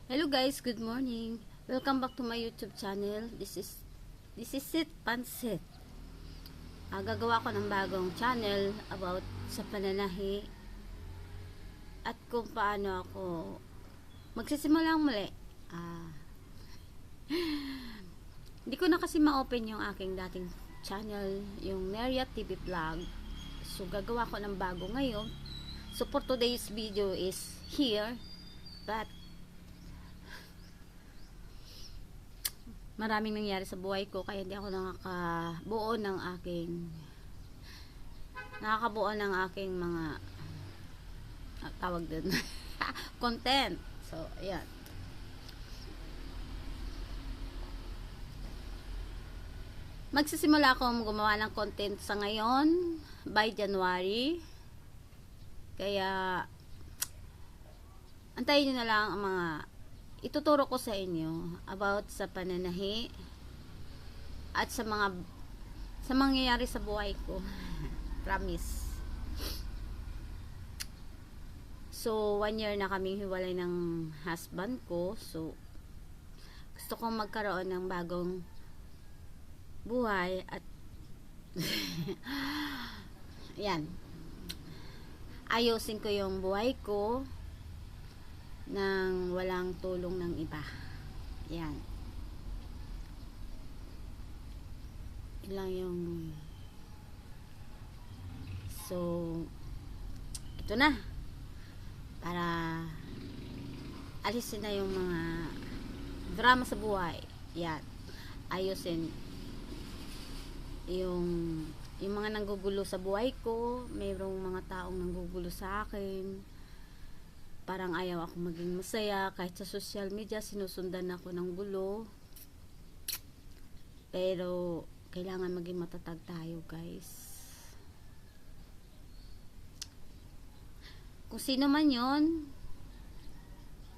Hello guys, good morning. Welcome back to my YouTube channel. This is it Pansit. Gagawa ko ng bagong channel about sa pananahi at kung paano ako magsisimulang muli. Hindi ko na kasi ma-open yung aking dating channel, yung Meria TV Vlog. So gagawa ko ng bago ngayon. So for today's video is here, but maraming nangyari sa buhay ko kaya hindi ako nakakabuo ng aking mga tawag din content. So ayan, magsisimula akong gumawa ng content sa ngayon by January, kaya antayin nyo na lang ang mga ituturo ko sa inyo about sa pananahi at sa mangyayari sa buhay ko. Promise. So 1 year na kaming hiwalay ng husband ko, so gusto kong magkaroon ng bagong buhay at yan, ayusin ko yung buhay ko nang walang tulong ng iba. Yan. Ilang yung so ito na, para alisin na yung mga drama sa buhay. Yan. Ayusin yung mga nanggugulo sa buhay ko. Mayroong mga taong nanggugulo sa akin. Parang ayaw ako maging masaya. Kahit sa social media, sinusundan ako ng gulo. Pero, kailangan maging matatag tayo, guys. Kung sino man yon,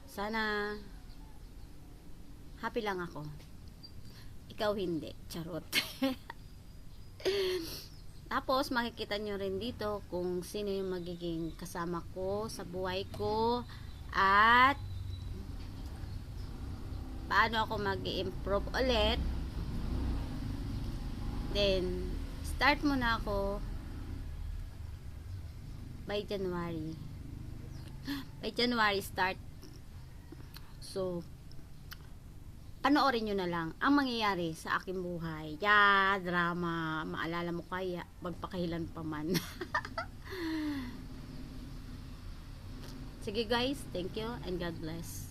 sana happy lang ako. Ikaw hindi. Charot. Tapos makikita nyo rin dito kung sino yung magiging kasama ko sa buhay ko at paano ako mag-improve ulit. Then start muna ako by January. By January start. So panoorin nyo na lang ang mangyayari sa aking buhay. Drama. Maalala mo kaya, magpakahilan pa man. Sige guys, thank you and God bless.